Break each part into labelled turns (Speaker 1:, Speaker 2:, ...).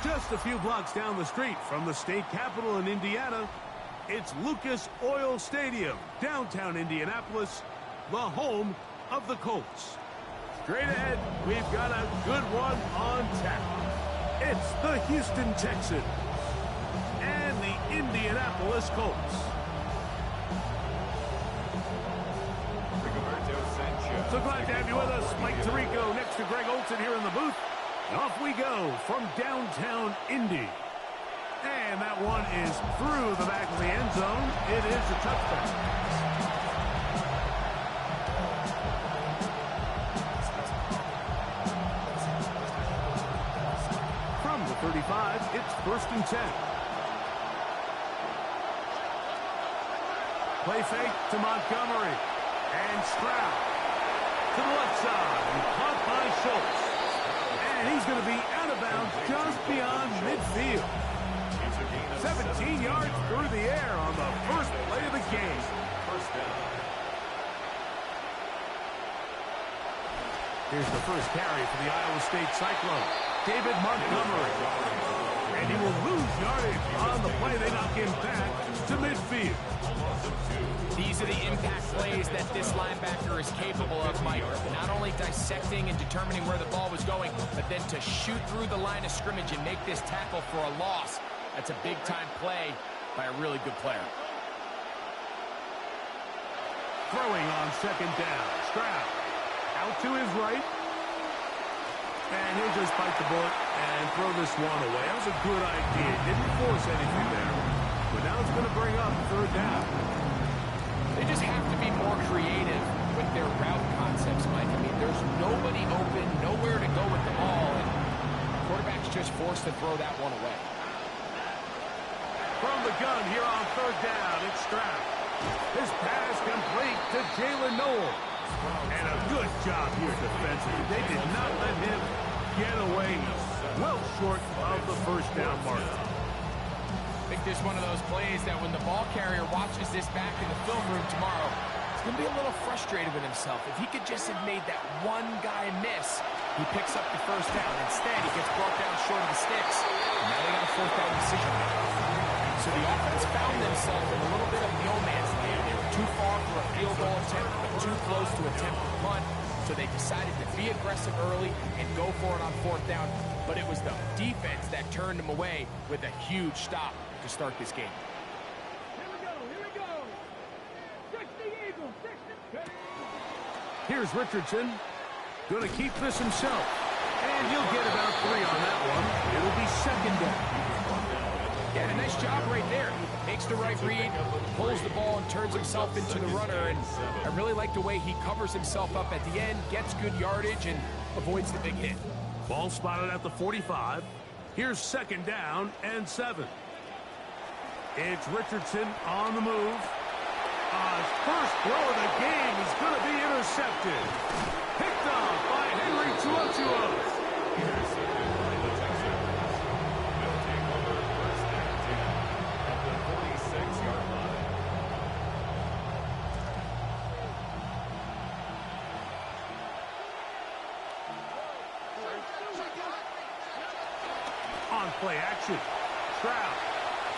Speaker 1: Just a few blocks down the street from the state capitol in Indiana, it's Lucas Oil Stadium, downtown Indianapolis, the home of the Colts. Straight ahead, we've got a good one on tap. It's the Houston Texans and the Indianapolis Colts. So glad to have you with us. Mike Tirico next to Greg Olson here in the booth. And off we go from downtown Indy. And that one is through the back of the end zone. It is a touchdown. From the 35, it's 1st and 10. Play fake to Montgomery. And Stroud to the left side. And caught by Schultz. And he's going to be out of bounds just beyond midfield. 17 yards through the air on the first play of the game. Here's the first carry for the Iowa State Cyclone, David Montgomery. And he will lose yardage on the play. They knock him back to midfield.
Speaker 2: These are the impact plays that this linebacker is capable of, Mike. Not only dissecting and determining where the ball was going, but then to shoot through the line of scrimmage and make this tackle for a loss. That's a big-time play by a really good player.
Speaker 1: Throwing on 2nd down. Stroud out to his right. And he'll just bite the bullet and throw this one away. That was a good idea. Didn't force anything there. But now it's going to bring up 3rd down.
Speaker 2: They just have to be more creative with their route concepts, Mike. I mean, there's nobody open, nowhere to go with the ball, and the quarterback's just forced to throw that one away.
Speaker 1: From the gun here on 3rd down, it's Stroud. His pass complete to Jalen Noel. And a good job here defensively. They did not let him get away well short of the 1st down mark.
Speaker 2: I think this is one of those plays that when the ball carrier watches this back in the film room tomorrow, he's going to be a little frustrated with himself. If he could just have made that one guy miss, he picks up the 1st down. Instead, he gets brought down short of the sticks. And now they got a 4th down decision maker. So the offense found themselves in a little bit of no man's land. They were too far for a field goal attempt, but too close to attempt a punt. So they decided to be aggressive early and go for it on 4th down. But it was the defense that turned them away with a huge stop to start this game.
Speaker 3: Here we go. 60 Eagles, 60.
Speaker 1: Here's Richardson. Going to keep this himself. And he'll get about 3 on that one. It'll be 2nd down.
Speaker 2: Yeah, a nice job right there. Makes the right read, pulls the ball, and turns himself into the runner. And I really like the way he covers himself up at the end, gets good yardage, and avoids the big hit.
Speaker 1: Ball spotted at the 45. Here's 2nd down and 7. It's Richardson on the move. His first throw of the game is going to be intercepted. Picked off by Henry Tuotuo. On play action. Stroud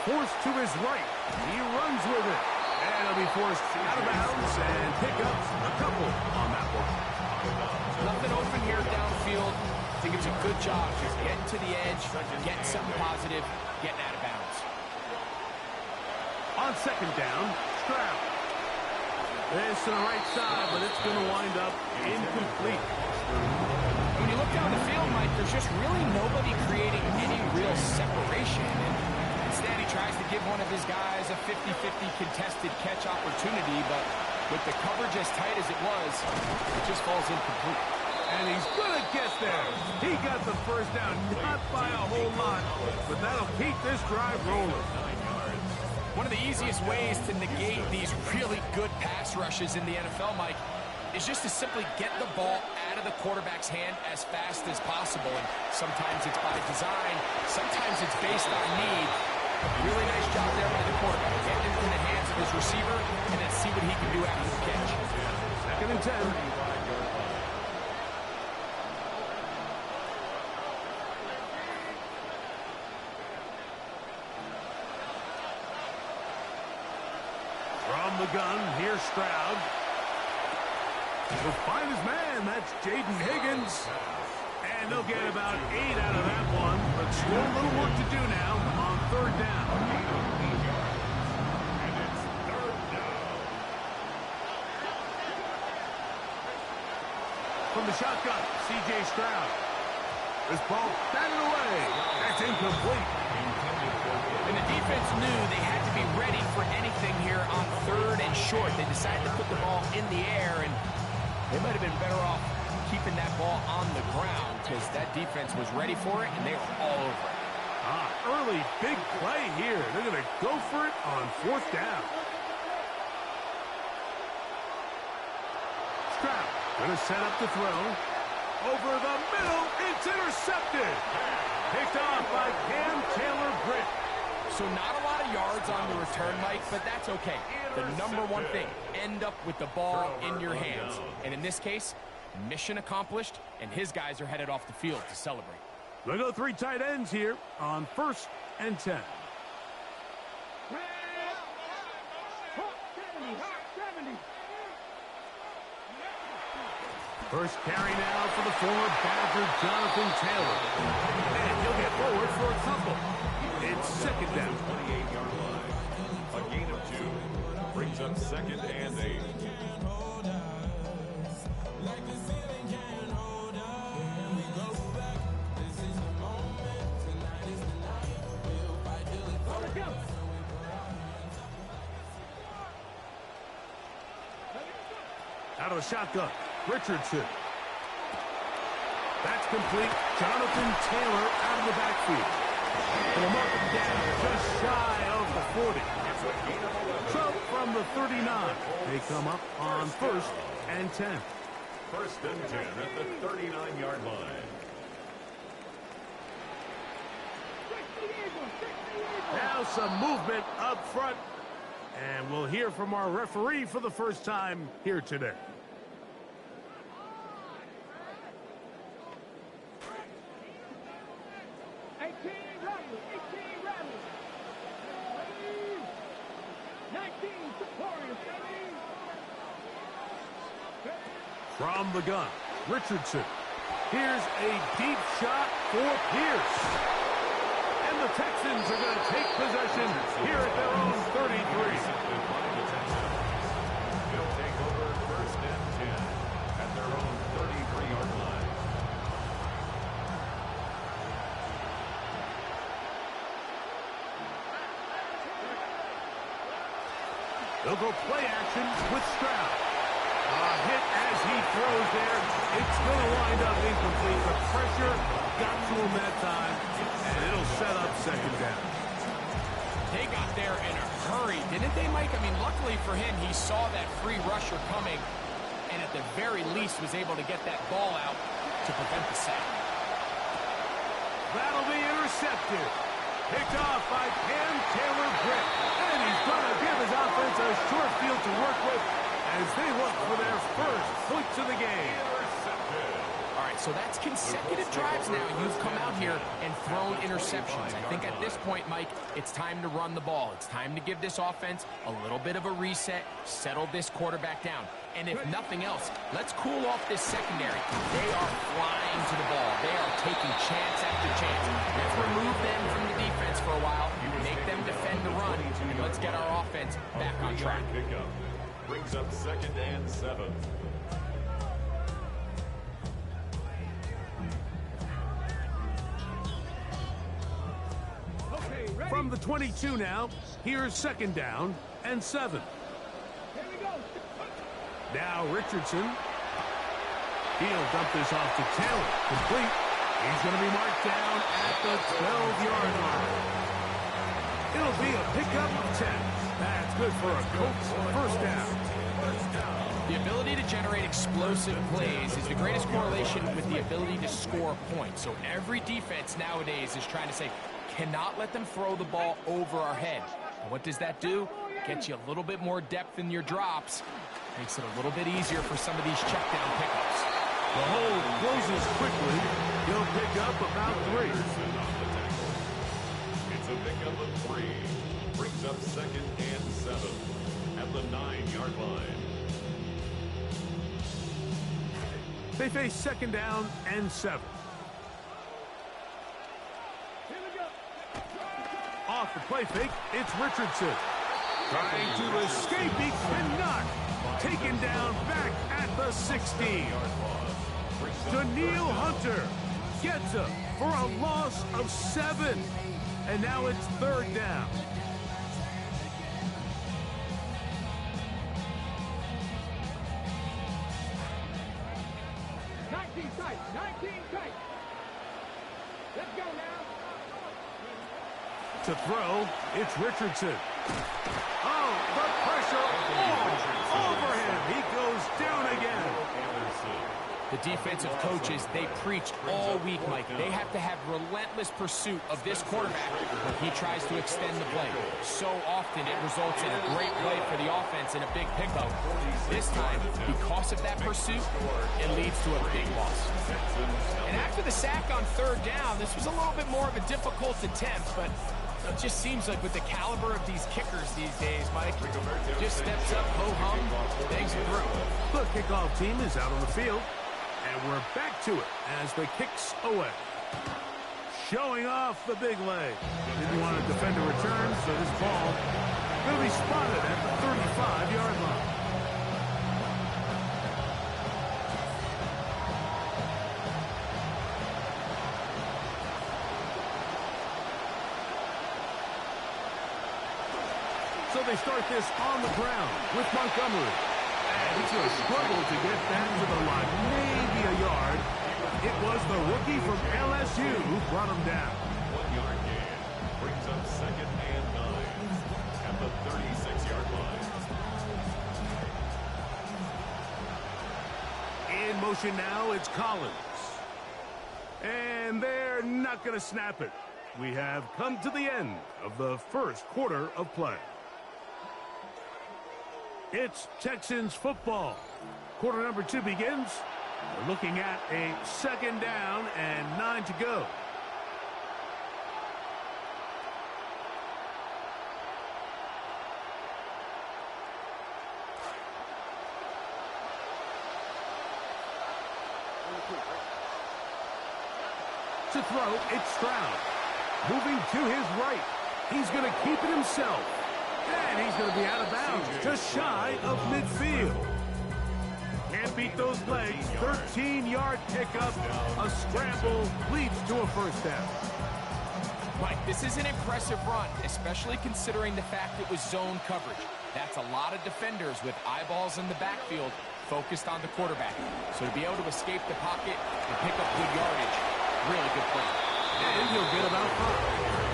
Speaker 1: forced to his right. He runs with it. And he'll be forced out of bounds and pick up a couple on that one.
Speaker 2: Nothing open here downfield. I think it's a good job just getting to the edge, getting something positive, getting out of bounds.
Speaker 1: On 2nd down, Stroud. This to the right side, but it's going to wind up incomplete.
Speaker 2: When you look down the field, Mike, there's just really nobody creating any real separation. And instead, he tries to give one of his guys a 50-50 contested catch opportunity, but with the coverage as tight as it was, it just falls incomplete.
Speaker 1: And he's going to get there. He got the 1st down, not by a whole lot, but that'll keep this drive rolling.
Speaker 2: One of the easiest ways to negate these really good pass rushes in the NFL, Mike, is just to simply get the ball out of the quarterback's hand as fast as possible. And sometimes it's by design, sometimes it's based on need. Really nice job there by the quarterback. Get it into the hands of his receiver and then see what he can do after the catch.
Speaker 1: 2nd and 10. the gun, here's Stroud. He'll find his man. That's Jaden Higgins. And they'll get about 8 out of that one. But still a little work to do now on third down.
Speaker 4: And it's third down.
Speaker 1: From the shotgun, C.J. Stroud. This ball batted away. That's incomplete.
Speaker 2: And the defense knew they had to be ready for anything here on third and short. They decided to put the ball in the air, and they might have been better off keeping that ball on the ground because that defense was ready for it, and they were all over it.
Speaker 1: Early big play here. They're going to go for it on fourth down. Stroud going to set up the throw. Over the middle, it's intercepted. Picked off by Cam Taylor-Britt.
Speaker 2: So not a lot of yards on the return, Mike, but that's okay. The number one thing, end up with the ball in your hands. And in this case, mission accomplished, and his guys are headed off the field to celebrate.
Speaker 1: They'll go 3 tight ends here on 1st and 10. First carry now for the former Badger, Jonathan Taylor. And he'll get forward for a couple. It's second down.
Speaker 4: 28-yard line. A gain of 2. Brings up second and 8.
Speaker 1: Out of the shotgun, Richardson. That's complete. Jonathan Taylor out of the backfield. They'll mark him down just shy of the 40. So from the 39, they come up on 1st and 10.
Speaker 4: 1st and 10 at the 39-yard line.
Speaker 1: Now some movement up front. And we'll hear from our referee for the first time here today. From the gun, Richardson. Here's a deep shot for Pierce. And the Texans are going to take possession here at their own 33.
Speaker 4: They'll take over 1st and 10 at their own 33-yard line.
Speaker 1: They'll go play action with Stroud. A hit as he throws there. It's going to wind up incomplete. The pressure got to him that time, and it'll set up second down.
Speaker 2: They got there in a hurry, didn't they, Mike? I mean, luckily for him, he saw that free rusher coming, and at the very least was able to get that ball out to prevent the sack.
Speaker 1: That'll be intercepted. Picked off by Cam Taylor-Britt. And he's going to give his offense a short field to work with as they look for their first points of the game.
Speaker 2: All right, so that's consecutive drives now. You've come out here and thrown interceptions. I think at this point, Mike, it's time to run the ball. It's time to give this offense a little bit of a reset, settle this quarterback down. And if nothing else, let's cool off this secondary. They are flying to the ball. They are taking chance after chance. Let's remove them from the defense for a while, make them defend the run, and let's get our offense back on track.
Speaker 4: Pickup brings up 2nd and 7.
Speaker 1: From the 22 now, here's 2nd down and 7.
Speaker 3: Here we go.
Speaker 1: Now Richardson. He'll dump this off to Taylor. Complete. He's going to be marked down at the 12-yard line. It'll be a pickup of 10. That's good for a Colts first down.
Speaker 2: The ability to generate explosive plays is the greatest correlation with the ability to score points. So every defense nowadays is trying to say, cannot let them throw the ball over our head. And what does that do? Gets you a little bit more depth in your drops. Makes it a little bit easier for some of these check down pickups.
Speaker 1: The hole closes quickly. He'll pick up about 3.
Speaker 4: It's a pickup of 3. Brings up 2nd and 7 at the 9-yard line.
Speaker 1: They face second down and 7.
Speaker 3: Here we go.
Speaker 1: Off the play fake, it's Richardson. Trying to escape, he cannot. Taken down back at the 16. Daniil Hunter gets him for a loss of 7. And now it's third down.
Speaker 3: Tight. 19 tight. Let's go now.
Speaker 1: To throw, it's Richardson. Oh, the pressure all over him. He goes down again.
Speaker 2: The defensive coaches, they preached all week, Mike. They have to have relentless pursuit of this quarterback when he tries to extend the play. So often it results in a great play for the offense and a big pickup. This time, because of that pursuit, it leads to a big loss. And after the sack on third down, this was a little bit more of a difficult attempt, but it just seems like with the caliber of these kickers these days, Mike, just steps up, ho-hum, bangs it through.
Speaker 1: The kickoff team is out on the field. And we're back to it as the kick's away. Showing off the big leg. Didn't want to defend a return, so this ball will be spotted at the 35-yard line. So they start this on the ground with Montgomery. And he's going to struggle to get that to the line. Maybe a yard. It was the rookie from LSU who brought him down.
Speaker 4: 1-yard gain brings up second and 9 at the 36-yard line.
Speaker 1: In motion now, it's Collins. And they're not going to snap it. We have come to the end of the first quarter of play. It's Texans football. Quarter number 2 begins. We're looking at a second down and 9 to go. To throw, it's Stroud. Moving to his right. He's going to keep it himself. And he's going to be out of bounds, just shy of midfield. Can't beat those legs. 13-yard pickup. A scramble leads to a first down.
Speaker 2: Mike, this is an impressive run, especially considering the fact it was zone coverage. That's a lot of defenders with eyeballs in the backfield focused on the quarterback. So to be able to escape the pocket and pick up good yardage, really good play.
Speaker 1: And he'll get about 5.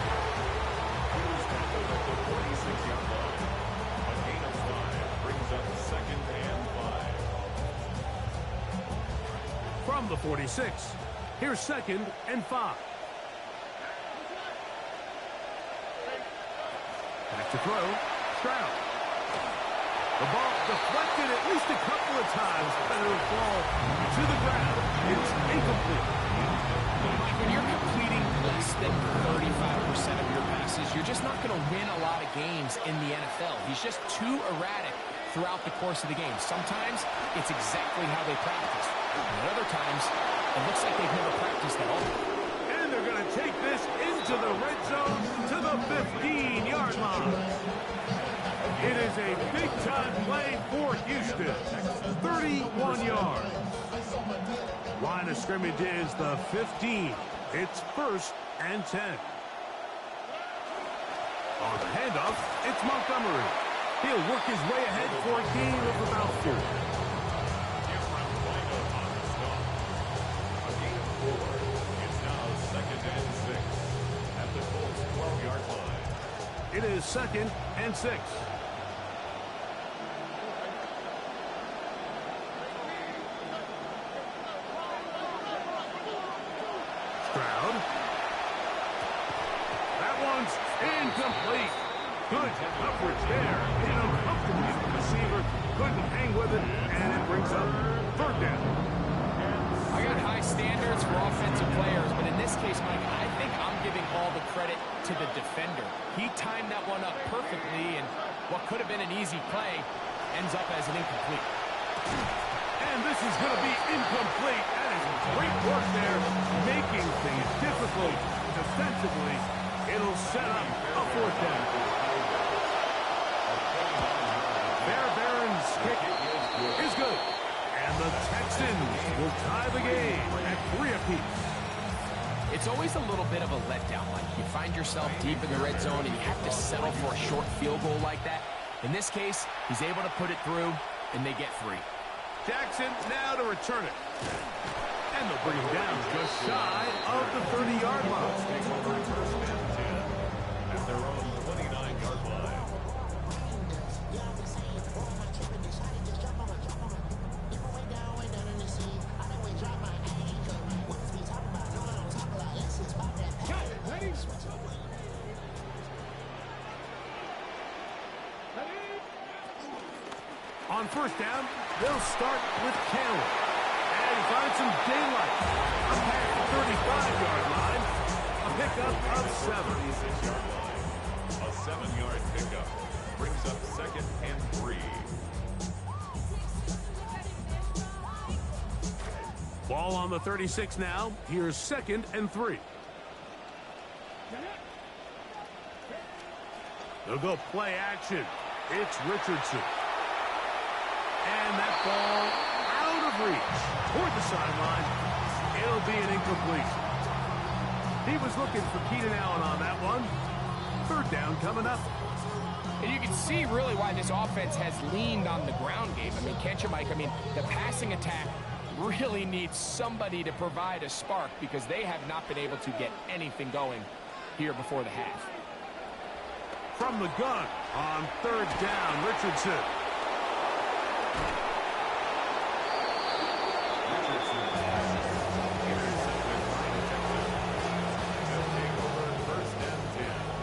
Speaker 1: From the 46, here's second and 5. Back to throw, Stroud. The ball deflected at least a couple of times, but it'll fall to the ground. It's incomplete.
Speaker 2: When you're completing less than 35% of your passes, you're just not going to win a lot of games in the NFL. He's just too erratic throughout the course of the game. Sometimes it's exactly how they practice. And other times, it looks like they've never practiced at all.
Speaker 1: And they're going to take this into the red zone to the 15-yard line. It is a big-time play for Houston. 31 yards. Line of scrimmage is the 15. It's first and 10. On the handoff, it's Montgomery. He'll work his way ahead for a gain of about 4. It is second and 6. Stroud. That one's incomplete. Good coverage there. Hit him comfortably. The receiver couldn't hang with it, and it brings up third down.
Speaker 2: I got high standards for offensive players, but in this case, Mike, I think I'm giving all the credit to the defender. He timed that one up perfectly, and What could have been an easy play ends up as an incomplete.
Speaker 1: And this is going to be incomplete. That is great work there, making things difficult defensively. It'll set up a fourth down. Bear Barron's kick is good. And the Texans will tie the game at 3 apiece.
Speaker 2: It's always a little bit of a letdown. Like you find yourself deep in the red zone and you have to settle for a short field goal like that. In this case, he's able to put it through, and they get 3.
Speaker 1: Jackson now to return it. And they'll bring him down just shy of the 30-yard line.
Speaker 4: Take over first and 10 at their own 29-yard line.
Speaker 3: Ready?
Speaker 1: On first down, they'll start with Cameron. And he finds some daylight. Past the 35-yard line. A pickup of 7.
Speaker 4: 36-yard line. A 7-yard pickup brings up 2nd and 3.
Speaker 1: Ball on the 36 now. Here's 2nd and 3. They'll go play action. It's Richardson. And that ball out of reach toward the sideline. It'll be an incomplete. He was looking for Keenan Allen on that one. 3rd down coming up.
Speaker 2: And you can see really why this offense has leaned on the ground game. I mean, can't you, Mike? I mean, the passing attack really needs somebody to provide a spark because they have not been able to get anything here before the half.
Speaker 1: From the gun on 3rd down, Richardson.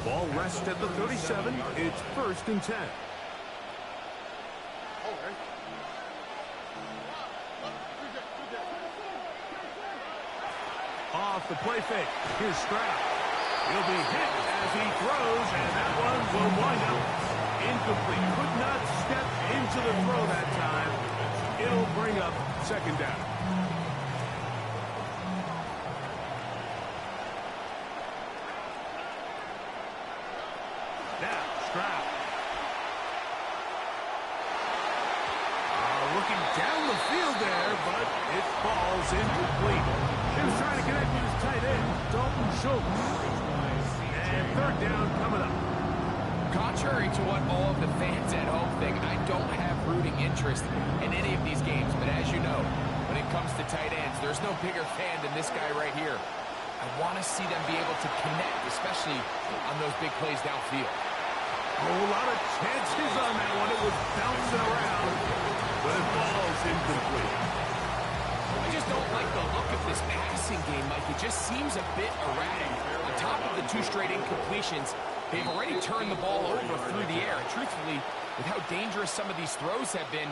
Speaker 1: Ball rests at the 37. It's 1st and 10. Off the play fake. Here's Stroud. He'll be hit as he throws, and that one will wind up incomplete. Could not step into the throw that time. It'll bring up 2nd down. Now, Stroud. Looking down the field there, but it falls incomplete. He was trying to connect with his tight end, Dalton Schultz. And 3rd down coming up.
Speaker 2: Contrary to what all of the fans at home think, I don't have rooting interest in any of these games. But as you know, when it comes to tight ends, there's no bigger fan than this guy right here. I want to see them be able to connect, especially on those big plays downfield.
Speaker 1: A whole lot of chances on that one. It was bouncing around, but it falls incomplete.
Speaker 2: I just don't like the look of this passing game, Mike. It just seems a bit erratic. On top of the 2 straight incompletions, they've already turned the ball over through the air. And truthfully, with how dangerous some of these throws have been,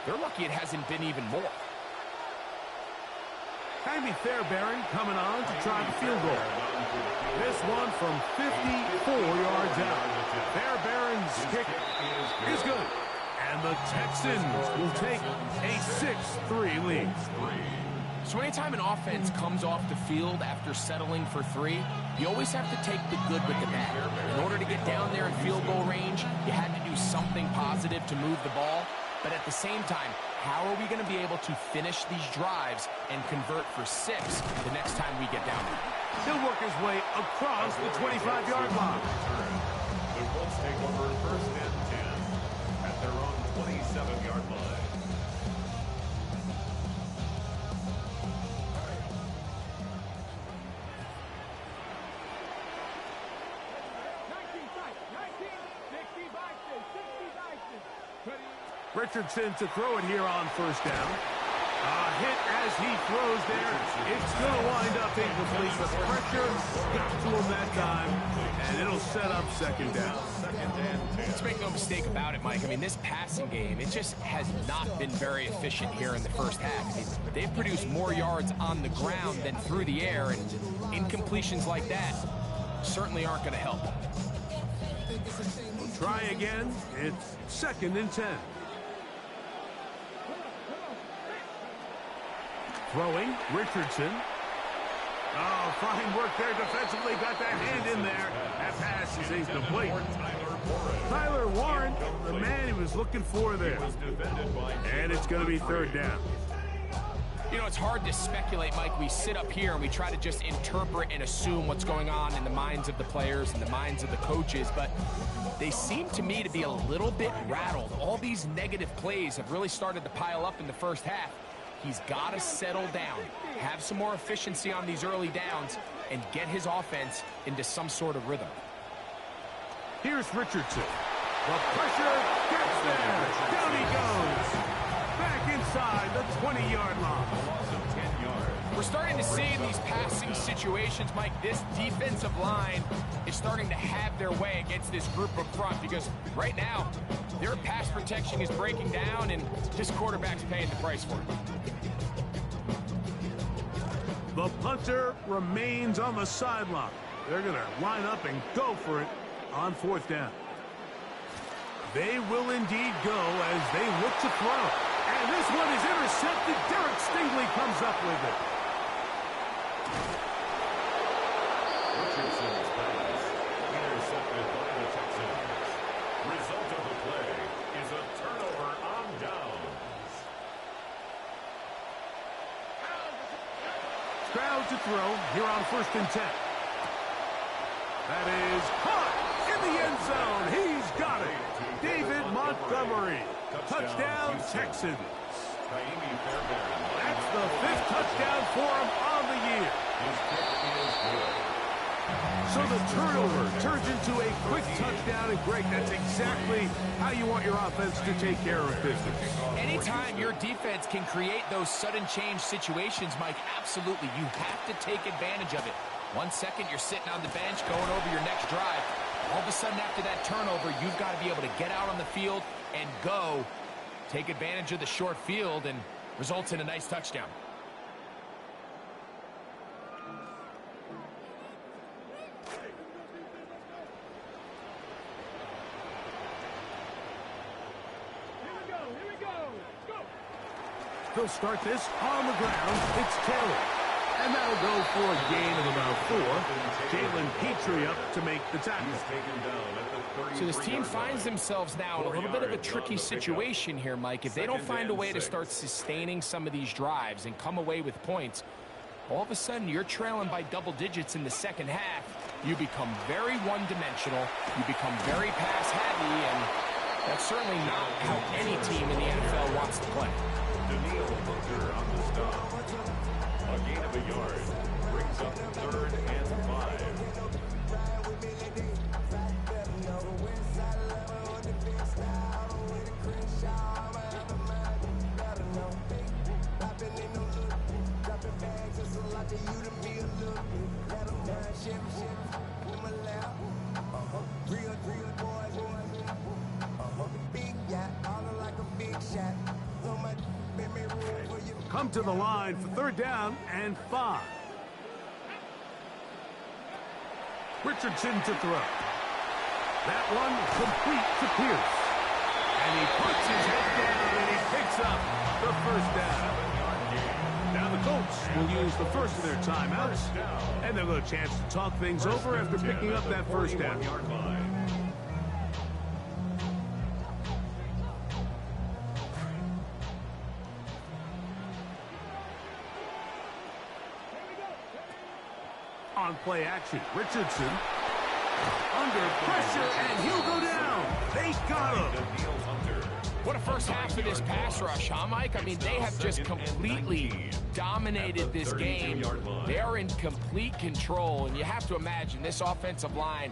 Speaker 2: they're lucky it hasn't been even more.
Speaker 1: Jaime Fairbairn coming on to try the field goal. This one from 54 yards out. Fairbairn's kick is good. And the Texans will take a 6-3 lead.
Speaker 2: So anytime an offense comes off the field after settling for 3, you always have to take the good with the bad. In order to get down there in field goal range, you had to do something positive to move the ball. But at the same time, how are we going to be able to finish these drives and convert for 6 the next time we get down there?
Speaker 1: He'll work his way across the 25-yard line.
Speaker 4: The Colts take over 1st and 10 at their own 27-yard line.
Speaker 1: Richardson to throw it here on 1st down. A hit as he throws there. It's going to wind up incomplete. The pressure got to him that time, and it'll set up 2nd down.
Speaker 2: Let's make no mistake about it, Mike. I mean, this passing game, it just has not been very efficient here in the first half. I mean, they've produced more yards on the ground than through the air, and incompletions like that certainly aren't going to help.
Speaker 1: try again. It's 2nd and 10. Throwing, Richardson. Oh, fine work there defensively. Got that hand in there. That pass is incomplete. Tyler Warren, the man he was looking for there. And it's going to be 3rd down.
Speaker 2: You know, it's hard to speculate, Mike. We sit up here and we try to just interpret and assume what's going on in the minds of the players and the minds of the coaches, but they seem to me to be a little bit rattled. All these negative plays have really started to pile up in the first half. He's got to settle down, have some more efficiency on these early downs, and get his offense into some sort of rhythm.
Speaker 1: Here's Richardson. The pressure gets there. Down he goes. Back inside the 20-yard line.
Speaker 4: A loss of 10 yards.
Speaker 2: We're starting to see in these passing situations, Mike, this defensive line is starting to have their way against this group up front because right now, their pass protection is breaking down and this quarterback's paying the price for it.
Speaker 1: The punter remains on the sideline. They're going to line up and go for it on 4th down. They will indeed go as they look to throw. And this one is intercepted. Derek Stingley comes up with it.
Speaker 4: Richardson's pass intercepted by the Texans. Result of the play is a turnover on downs.
Speaker 1: Stroud to throw here on 1st and 10. That is caught in the end zone. He's got it. David Montgomery. Touchdown, Texans. That's the 5th touchdown for him on the year.
Speaker 4: His kick is good.
Speaker 1: So the turnover turns into a quick touchdown, and Greg, that's exactly how you want your offense to take care of business.
Speaker 2: Anytime your defense can create those sudden change situations, Mike, absolutely, you have to take advantage of it. 1 second, you're sitting on the bench going over your next drive. All of a sudden, after that turnover, you've got to be able to get out on the field and go. Take advantage of the short field and results in a nice touchdown.
Speaker 1: They'll start this on the ground. It's Taylor. And that'll go for a gain of about 4. Jalen Petrie up to make the tackle.
Speaker 2: So this team finds themselves now in a little bit of a tricky situation here, Mike. If they don't find a way to start sustaining some of these drives and come away with points, all of a sudden you're trailing by double digits in the second half. You become very one-dimensional. You become very pass-heavy, and that's certainly not how any team in the NFL wants to play.
Speaker 4: Daniil Hunter on the stop. A gain of a yard brings up 3rd and 5.
Speaker 1: Come to the line for 3rd down and 5. Richardson to throw. That one complete to Pierce. And he puts his head down and he picks up the 1st down. Now the Colts will use the first of their timeouts, and they'll get a chance to talk things over after picking up that 1st down. On play action, Richardson under pressure, and he'll go down. They got him.
Speaker 2: What a first half of this pass rush, huh, Mike? I mean, they have just completely dominated this game. They are in complete control, and you have to imagine this offensive line,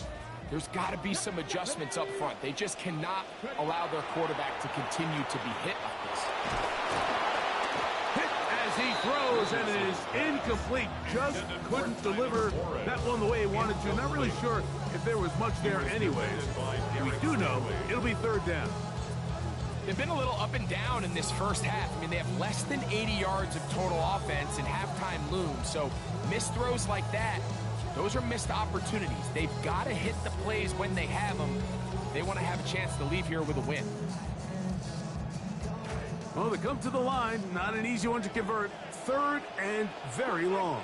Speaker 2: there's got to be some adjustments up front. They just cannot allow their quarterback to continue to be hit like this.
Speaker 1: Hit as he throws, and it is incomplete. Just couldn't deliver that one the way he wanted to. Not really sure if there was much there anyways. We do know it'll be 3rd down.
Speaker 2: They've been a little up and down in this first half. I mean, they have less than 80 yards of total offense and halftime looms. So missed throws like that Those are missed opportunities. They've got to hit the plays when they have them. They want to have a chance to leave here with a win.
Speaker 1: Well, they come to the line. Not an easy one to convert. 3rd and very long.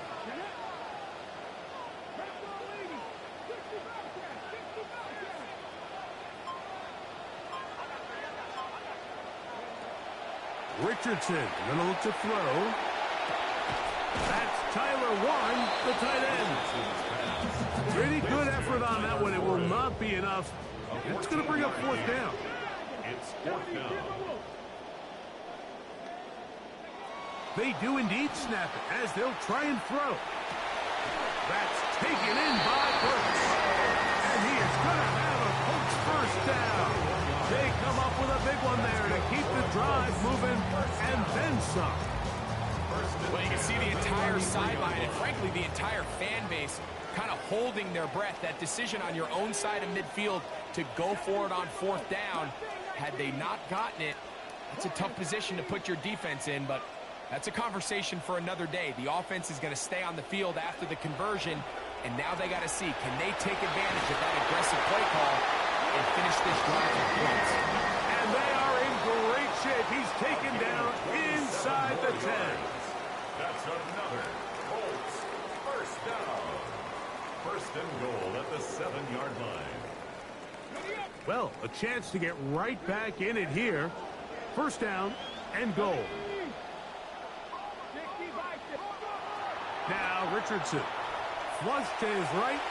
Speaker 1: Richardson going to look to throw. That's Tyler Warren, the tight end. Pretty good effort on that one. It will not be enough. It's going to bring up 4th down.
Speaker 4: It's 4th down.
Speaker 1: They do indeed snap it as they'll try and throw. That's taken in by Burks. And he is going to have a Colts 1st down. They come up with a big one there to keep the drive moving and then some.
Speaker 2: Well, you can see the entire sideline and, frankly, the entire fan base kind of holding their breath. That decision on your own side of midfield to go for it on 4th down, had they not gotten it, that's a tough position to put your defense in, but that's a conversation for another day. The offense is going to stay on the field after the conversion, and now they got to see, can they take advantage of that aggressive play call and finish this drive with points?
Speaker 1: And they are in great shape. He's taken down inside the 10.
Speaker 4: That's another Colts 1st down. 1st and goal at the 7-yard line.
Speaker 1: Well, a chance to get right back in it here. 1st down and goal. Now Richardson. Flush to his right.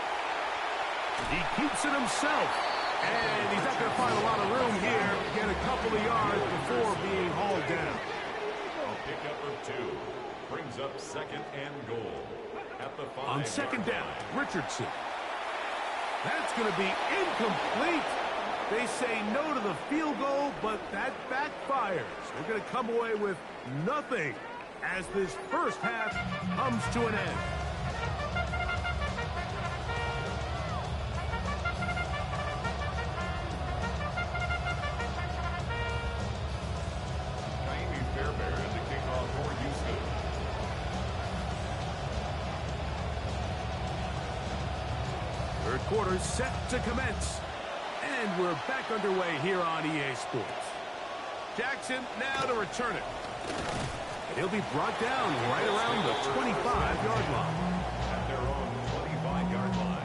Speaker 1: He keeps it himself. And he's not going to find a lot of room here. Get a couple of yards before being hauled down.
Speaker 4: A pickup of 2. Brings up 2nd and goal. At the 5.
Speaker 1: On 2nd down, Richardson. That's going to be incomplete. They say no to the field goal, but that backfires. They're going to come away with nothing as this 1st half comes to an end. Third quarter set to commence. And we're back underway here on EA Sports. Jackson now to return it. And he'll be brought down right around the 25-yard line.
Speaker 4: At their own 25-yard line.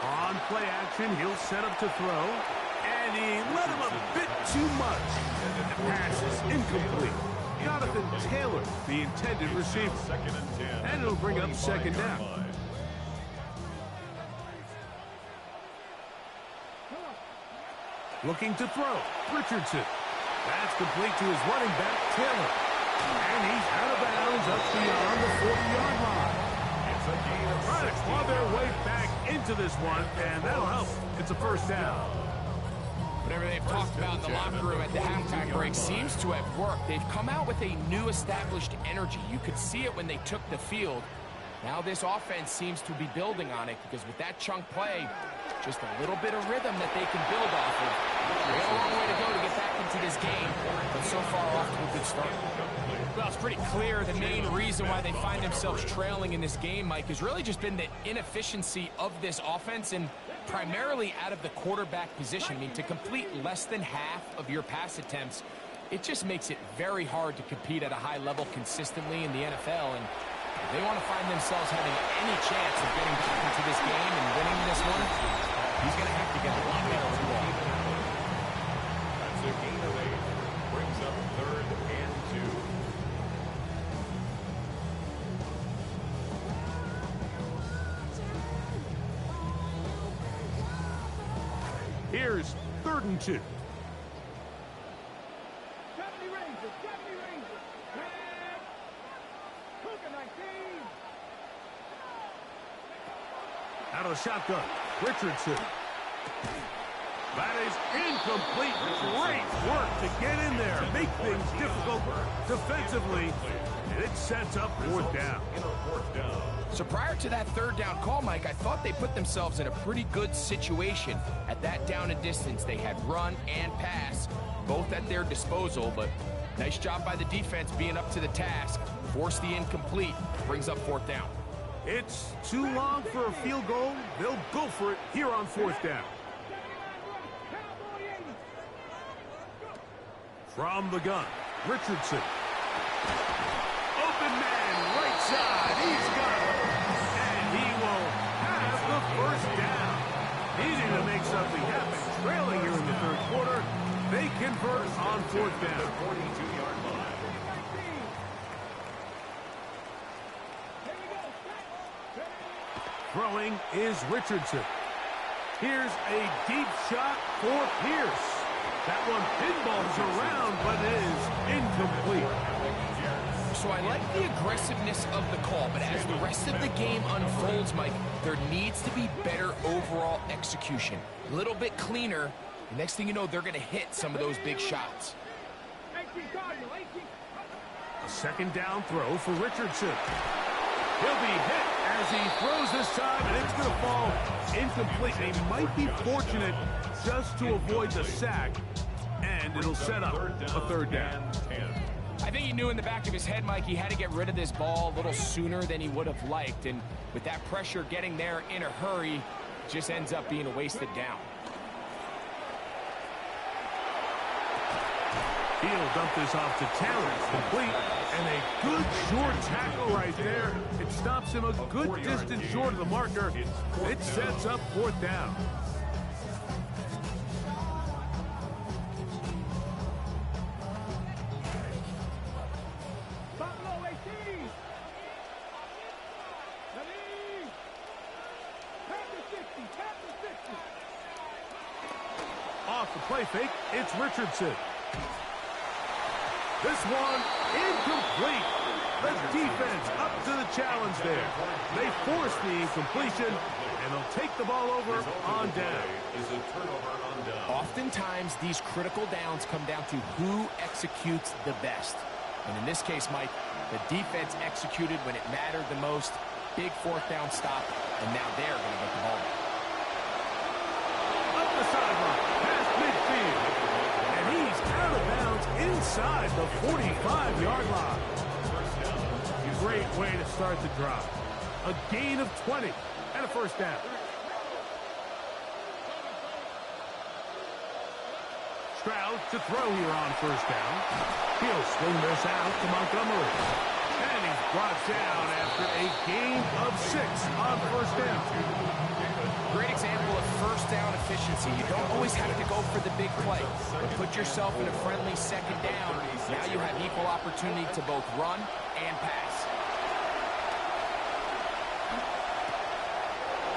Speaker 1: On play action, he'll set up to throw. And he let him a bit too much. The pass is incomplete. Jonathan Taylor, the intended receiver.
Speaker 4: 2nd and 10.
Speaker 1: And it'll bring up 2nd down. Looking to throw. Richardson. That's complete to his running back, Taylor. And he's out of bounds up beyond the 40-yard line.
Speaker 4: It's a gain of
Speaker 1: Trying to claw their way back into this one, and that'll help. It's a 1st down.
Speaker 2: Whatever they've talked about in the locker room at the halftime break seems to have worked. They've come out with a new established energy. You could see it when they took the field. Now this offense seems to be building on it because with that chunk play, just a little bit of rhythm that they can build off of. They got a long way to go to get back into this game, but so far off to a good start. Well, it's pretty clear the main reason why they find themselves trailing in this game, Mike, has really just been the inefficiency of this offense and primarily out of the quarterback position. I mean, to complete less than half of your pass attempts, it just makes it very hard to compete at a high level consistently in the NFL. And if they want to find themselves having any chance of getting back into this game and winning this one, he's going to have to get a lot better with the ball.
Speaker 4: That's a gain of 8. Brings up 3rd and 2.
Speaker 1: Here's 3rd and 2. Out of the shotgun, Richardson. That is incomplete. Great work to get in there, make things difficult defensively, and it sets up fourth down.
Speaker 2: So prior to that third down call, Mike, I thought they put themselves in a pretty good situation. At that down and distance, they had run and pass, both at their disposal, but nice job by the defense being up to the task. Force the incomplete, brings up fourth down.
Speaker 1: It's too long for a field goal. They'll go for it here on fourth down. From the gun, Richardson. Open man, right side. He's got it. And he will have the first down. Needing to make something happen. Trailing here in the third quarter. They convert on fourth down.
Speaker 4: 42-yard line.
Speaker 1: Throwing is Richardson. Here's a deep shot for Pierce. That one pinballs around, but it is incomplete.
Speaker 2: So I like the aggressiveness of the call, but as the rest of the game unfolds, Mike, there needs to be better overall execution. A little bit cleaner. The next thing you know, they're going to hit some of those big shots.
Speaker 1: A second down throw for Richardson. He'll be hit as he throws this time, and it's going to fall incomplete. They might be fortunate just to avoid the sack, and it'll set up a third down.
Speaker 2: I think he knew in the back of his head, Mike, he had to get rid of this ball a little sooner than he would have liked, and with that pressure getting there in a hurry, it just ends up being a wasted down.
Speaker 1: He'll dump this off to Taylor. Complete. And a good short tackle right there. It stops him a good distance short of the marker. It sets up fourth down. Off the play fake, it's Richardson. This one incomplete. The defense up to the challenge there. They force the incompletion, and they'll take the ball over on down.
Speaker 2: Oftentimes, these critical downs come down to who executes the best. And in this case, Mike, the defense executed when it mattered the most. Big fourth down stop, and now they're going to get the ball back.
Speaker 1: Up the sideline, past midfield. And he's out of bounds inside the 45-yard line. Great way to start the drive. A gain of 20 and a first down. Stroud to throw here on first down. He'll swing this out to Montgomery. And he's brought down after a gain of 6 on first down.
Speaker 2: Great example of first down efficiency. You don't always have to go for the big play, but put yourself in a friendly second down. Now you have equal opportunity to both run and pass.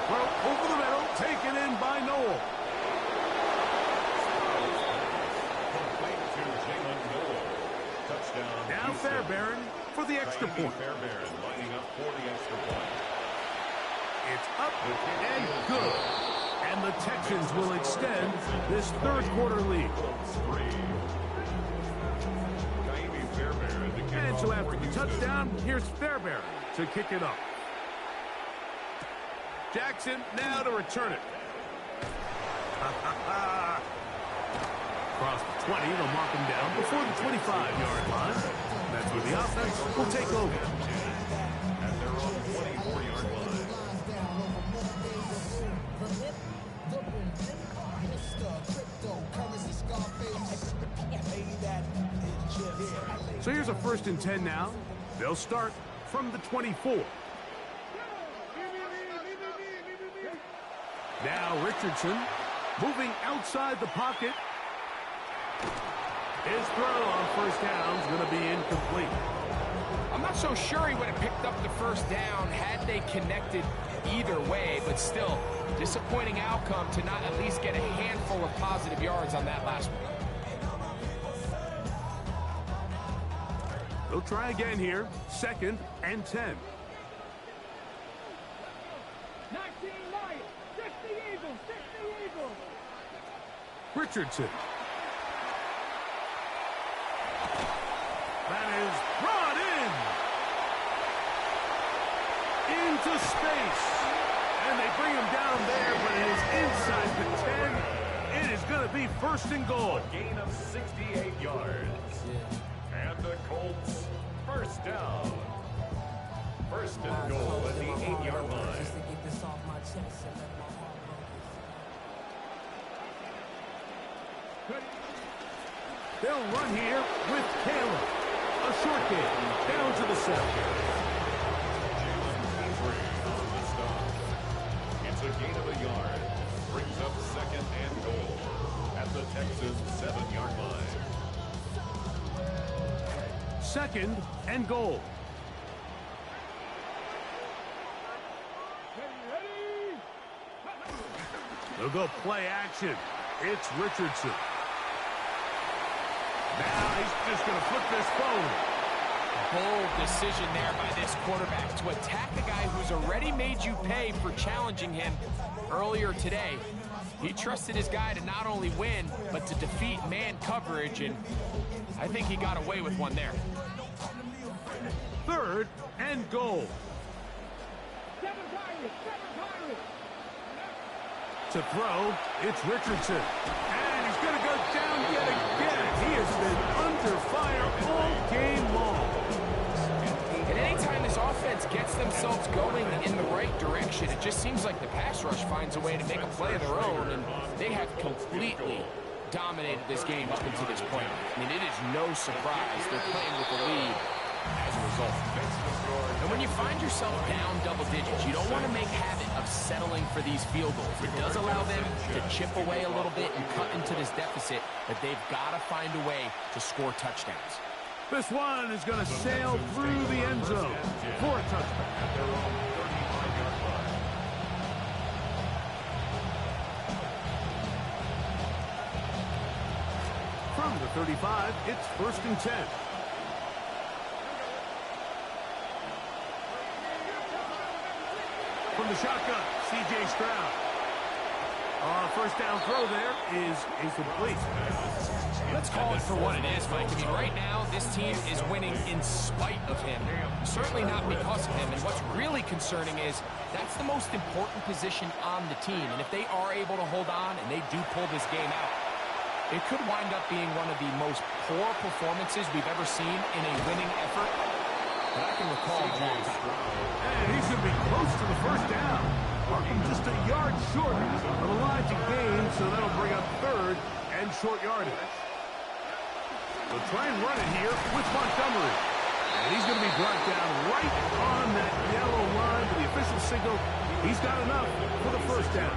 Speaker 1: Well, over the middle, taken in by Noel. Now Fairbairn for the extra point.
Speaker 4: Fairbairn lining up for the extra point.
Speaker 1: It's up and good. And the Texans will extend this third quarter lead. And so after the touchdown, here's Fairbairn to kick it off. Jackson now to return it. Across the 20, they'll mark him down before the 25-yard line. That's where the offense will take over.
Speaker 4: At their own 24-yard line.
Speaker 1: So here's a 1st and 10 now. They'll start from the 24. Now Richardson moving outside the pocket. His throw on first down is going to be incomplete.
Speaker 2: I'm not so sure he would have picked up the first down had they connected either way, but still, disappointing outcome to not at least get a handful of positive yards on that last one.
Speaker 1: They'll try again here. 2nd and 10.
Speaker 3: 19 Lions, 60 Eagles, 60 Eagles.
Speaker 1: Richardson. That is brought in. Into space. And they bring him down there, but it is inside the 10. It is going to be first and goal.
Speaker 4: A gain of 68 yards. And the Colts, first down. First and goal at the 8-yard line.
Speaker 1: They'll run here with Caleb. A short game down to the 7.
Speaker 4: It's a gain of a yard. Brings up second and goal at the Texas 7-yard line.
Speaker 1: Second and goal. They'll go play action. It's Richardson. Now he's just going to flip this forward.
Speaker 2: Bold decision there by this quarterback to attack a guy who's already made you pay for challenging him earlier today. He trusted his guy to not only win, but to defeat man coverage, and I think he got away with one there.
Speaker 1: Third and goal. To throw, it's Richardson. And he's going to go down yet again. He has been under fire all game long.
Speaker 2: And anytime this offense gets themselves going in the right direction, it just seems like the pass rush finds a way to make a play of their own, and they have completely dominated this game up until this point. I mean, it is no surprise they're playing with the lead as a result. And when you find yourself down double digits, you don't want to make habit of settling for these field goals. It does allow them to chip away a little bit and cut into this deficit, but they've got to find a way to score touchdowns.
Speaker 1: This one is going to sail through the end zone for a touchdown.
Speaker 4: At their own 35-yard line.
Speaker 1: From the 35, it's first and 10. From the shotgun, C.J. Stroud. First down throw there is incomplete.
Speaker 2: Let's call it for what it is, Mike. I mean, right now, this team is winning in spite of him. Certainly not because of him. And what's really concerning is that's the most important position on the team. And if they are able to hold on and they do pull this game out, it could wind up being one of the most poor performances we've ever seen in a winning effort that I can recall in a long time.
Speaker 1: And he's going to be close to the first down. Marking just a yard short of the line to gain, so that'll bring up third and short yardage. They'll try and run it here with Montgomery. And he's going to be brought down right on that yellow line to the official signal. He's got enough for the first down.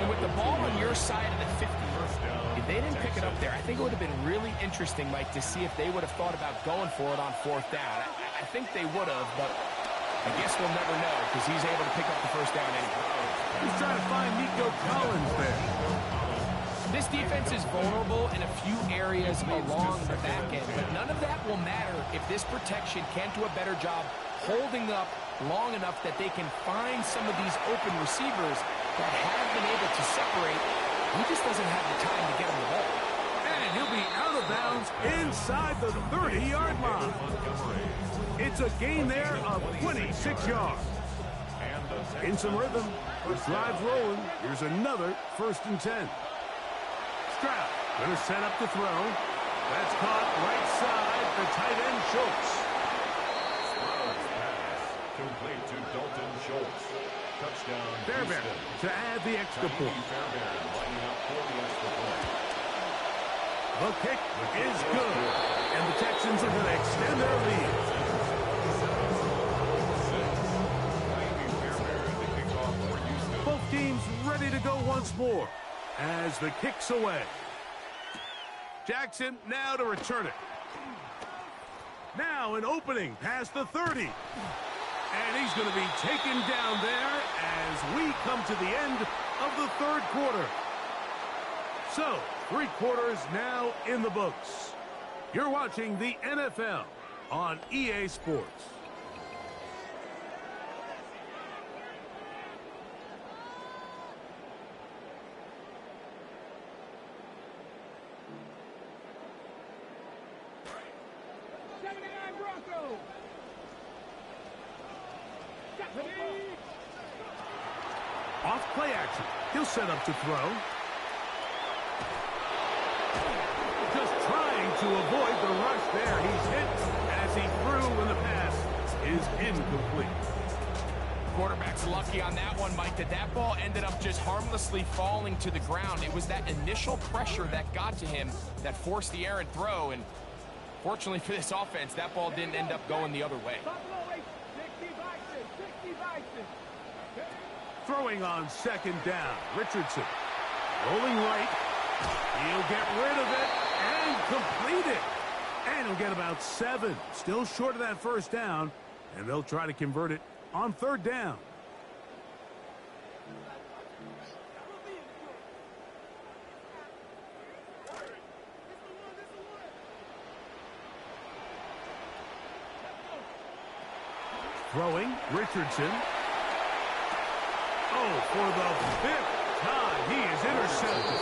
Speaker 2: And with the ball on your side of the 50, if they didn't pick it up there, I think it would have been really interesting, Mike, to see if they would have thought about going for it on fourth down. I think they would have, but I guess we'll never know because he's able to pick up the first down anyway.
Speaker 1: He's trying to find Nico Collins there.
Speaker 2: This defense is vulnerable in a few areas along the back end, but none of that will matter if this protection can't do a better job holding up long enough that they can find some of these open receivers that have been able to separate. He just doesn't have the time to get him the ball.
Speaker 1: And he'll be out of bounds inside the 30-yard line. It's a gain there of 26 yards. In some rhythm, the drive's rolling. Here's another first and 10. Stroud going to set up the throw. That's caught right side, the tight end Schultz.
Speaker 4: Stroud's pass complete to Dalton Schultz. Touchdown,
Speaker 1: Fairbairn to add the extra point.
Speaker 4: Fairbairn lining up for the extra point.
Speaker 1: The kick is good, and the Texans are going to extend their lead. Both teams ready to go once more as the kick's away. Jackson now to return it. Now an opening past the 30. And he's going to be taken down there as we come to the end of the third quarter. So, 3 quarters now in the books. You're watching the NFL on EA Sports. Off play action. He'll set up to throw. Just trying to avoid the rush there. He's hit as he threw, and the pass is incomplete.
Speaker 2: Quarterback's lucky on that one, Mike, that ball ended up just harmlessly falling to the ground. It was that initial pressure that got to him that forced the errant throw, and fortunately for this offense, that ball didn't end up going the other way.
Speaker 1: Throwing on second down, Richardson. Rolling right. He'll get rid of it and complete it. And he'll get about 7. Still short of that first down, and they'll try to convert it on third down. Throwing, Richardson. Oh, for the 5th time, he is intercepted.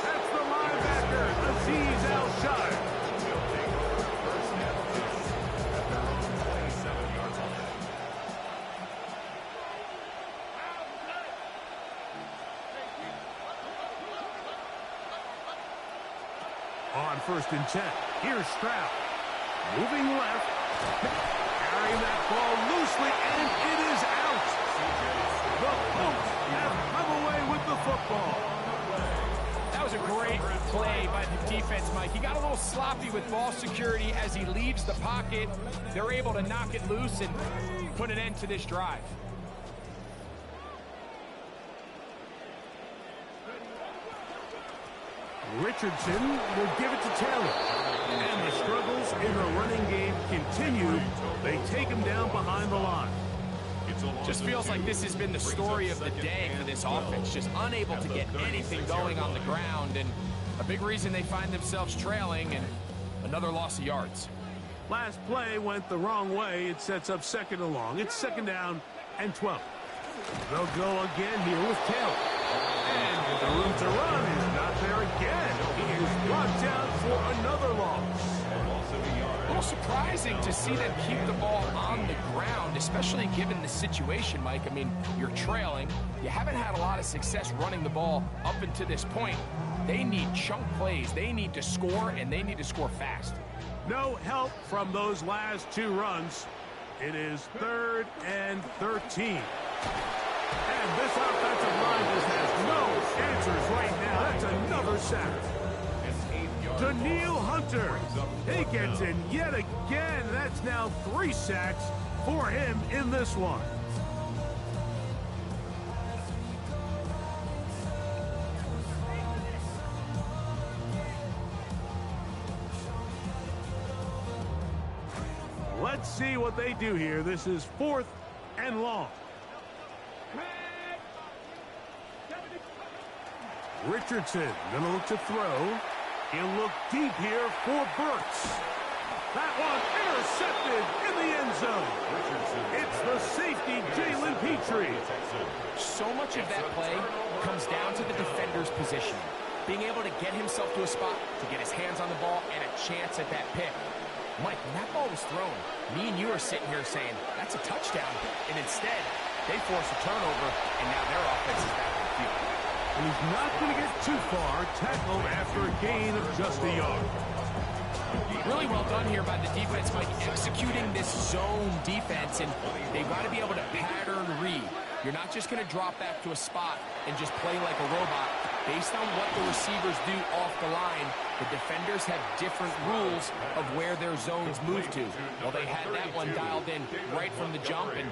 Speaker 1: That's the linebacker, Aziz Al-Shire. On 1st and 10, here's Stroud. Moving left. Carrying that ball loosely, and it is out. The Colts have come away with the football.
Speaker 2: That was a great play by the defense, Mike. He got a little sloppy with ball security as he leaves the pocket. They're able to knock it loose and put an end to this drive.
Speaker 1: Richardson will give it to Taylor. And the struggles in the running game continue. They take him down behind the line.
Speaker 2: Just feels like this has been the story of the day for this offense. Just unable to get anything going on the ground. And a big reason they find themselves trailing, and another loss of yards.
Speaker 1: Last play went the wrong way. It sets up second and long. It's second down and 12. They'll go again here with Taylor. And the room to run is not there again. He is brought down for another loss.
Speaker 2: A little surprising to see them keep the ball on the ground, especially given the situation, Mike. I mean, you're trailing. You haven't had a lot of success running the ball up until this point. They need chunk plays. They need to score, and they need to score fast.
Speaker 1: No help from those last 2 runs. It is 3rd and 13. And this offensive line just has no answers right now. That's another sack. Daniil Hunter, he gets in yet again. That's now 3 sacks for him in this one. Let's see what they do here. This is 4th and long. Richardson gonna look to throw. He'll look deep here for Burks. That one intercepted in the end zone. It's the safety, Jalen Petrie.
Speaker 2: So much of that play comes down to the defender's position. Being able to get himself to a spot, to get his hands on the ball, and a chance at that pick. Mike, when that ball was thrown, me and you are sitting here saying, that's a touchdown. And instead, they force a turnover, and now their offense is back in the field.
Speaker 1: And he's not going to get too far. Tackled after a gain of just a yard.
Speaker 2: Really well done here by the defense, Mike, executing this zone defense, and they've got to be able to pattern read. You're not just going to drop back to a spot and just play like a robot. Based on what the receivers do off the line, the defenders have different rules of where their zones move to. Well, they had that one dialed in right from the jump, and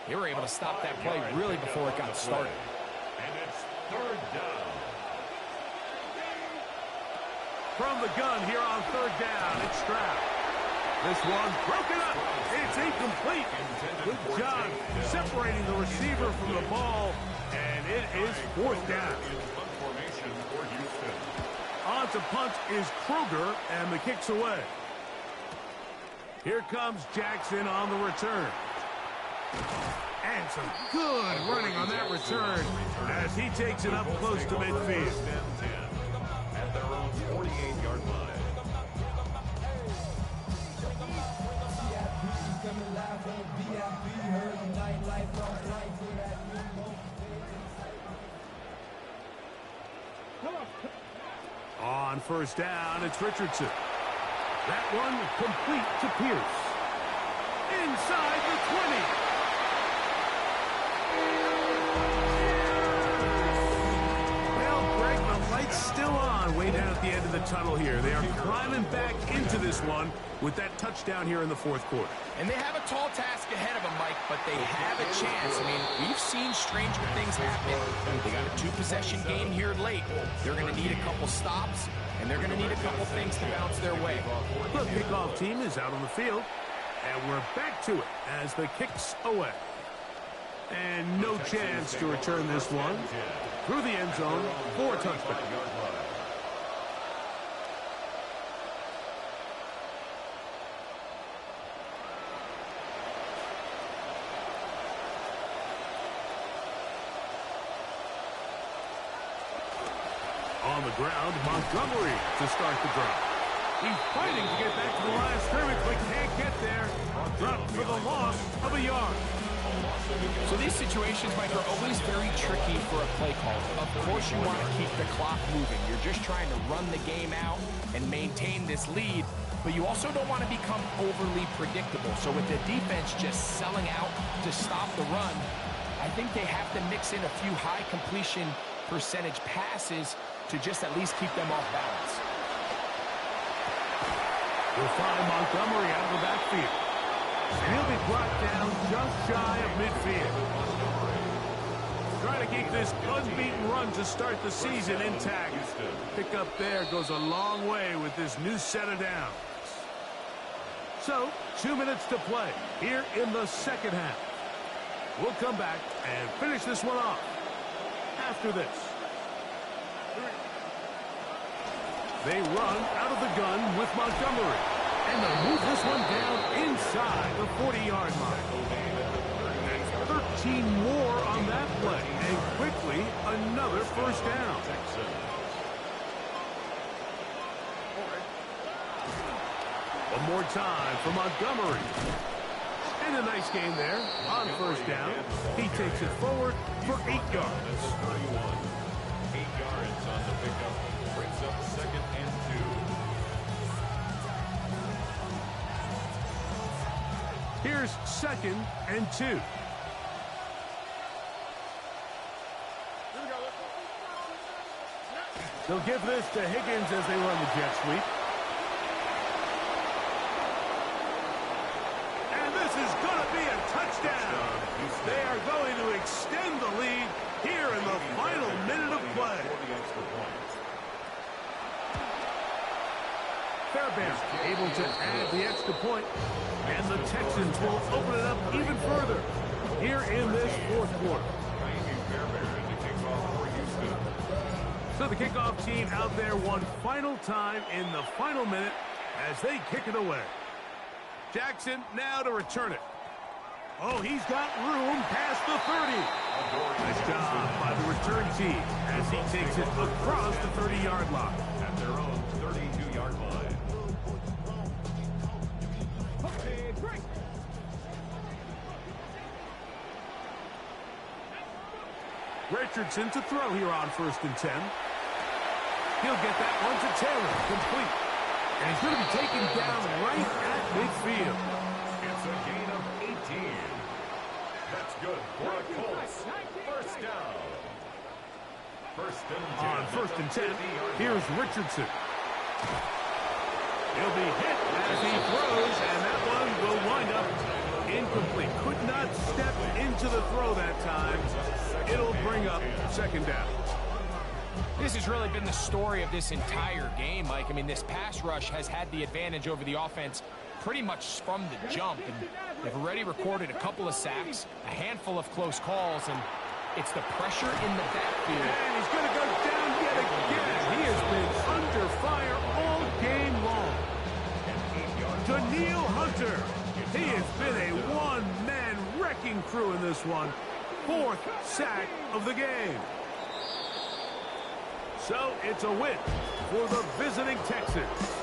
Speaker 2: they were able to stop that play really before it got started.
Speaker 4: And it's 3rd down.
Speaker 1: From the gun here on 3rd down, it's Stroud. This one broken up. It's incomplete. Good job separating the receiver from the ball, and it is 4th down. On to punt is Kruger, and the kick's away. Here comes Jackson on the return. And some good running on that return as he takes it up close to midfield.
Speaker 4: At their own 48-yard line.
Speaker 1: first down, it's Richardson. That one complete to Pierce. Inside the 20. Well, Greg, the light's still on way down at the end of the tunnel here. They are climbing back into this one with that touchdown here in the fourth quarter.
Speaker 2: And they have a tall task ahead of them, Mike, but they have a chance. I mean, we've seen stranger things happen. They got a two-possession game here late. They're going to need a couple stops, and they're going to need a couple things to bounce their way.
Speaker 1: The kickoff team is out on the field, and we're back to it as the kick's away. And no chance to return this one through the end zone for a touchback. On the ground, Montgomery to start the drive. He's fighting to get back to the line of scrimmage, but can't get there. Dropped for the loss of a yard.
Speaker 2: So these situations, Mike, are always very tricky for a play caller. Of course you want to keep the clock moving. You're just trying to run the game out and maintain this lead, but you also don't want to become overly predictable. So with the defense just selling out to stop the run, I think they have to mix in a few high completion percentage passes to just at least keep them off balance.
Speaker 1: We'll find Montgomery out of the backfield. And he'll be brought down just shy of midfield. Trying to keep this unbeaten run to start the season intact. Pick up there goes a long way with this new set of downs. So, 2 minutes to play here in the second half. We'll come back and finish this one off after this. They run out of the gun with Montgomery. And they'll move this one down inside the 40-yard line. 13 more on that play. And quickly, another first down. One more time for Montgomery. And a nice game there on first down. He takes it forward for 8 yards.
Speaker 4: 8 yards on the pickup. Brings up second and 2.
Speaker 1: Here's second and 2. They'll give this to Higgins as they run the jet sweep. And this is going to be a touchdown. They are going to extend the lead here in the final minute of play. Fairbairn able to add the extra point, and the Texans will open it up even further here in this fourth quarter. So the kickoff team out there one final time in the final minute as they kick it away. Jackson now to return it. Oh, he's got room past the 30. Nice job by the return team as he takes it across the 30-yard line.
Speaker 4: At their own 32-yard line.
Speaker 1: Richardson to throw here on 1st and 10. He'll get that one to Taylor, complete. And he's going to be taken down right at midfield.
Speaker 4: It's a gain of 18. That's good for a Colts. First down. First and 10.
Speaker 1: On 1st and 10, here's Richardson. He'll be hit as he throws, and that one will wind up incomplete. Could not step into the throw that time. It'll bring up second down.
Speaker 2: This has really been the story of this entire game, Mike. I mean, this pass rush has had the advantage over the offense pretty much from the jump. And they've already recorded a couple of sacks, a handful of close calls, and it's the pressure in the backfield.
Speaker 1: And he's going to go down yet again. He has been under fire all game long. Daniil Hunter. He has been a one-man wrecking crew in this one. 4th sack of the game. So it's a win for the visiting Texans.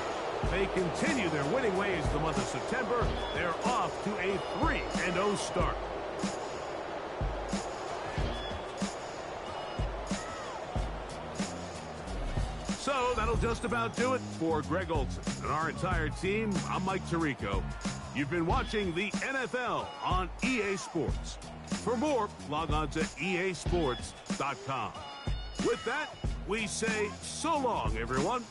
Speaker 1: They continue their winning ways the month of September. They're off to a 3-0 start. So that'll That'll just about do it for Greg Olson and our entire team. I'm Mike Tirico. You've been watching the NFL on EA Sports. For more, log on to easports.com. With that, we say so long, everyone.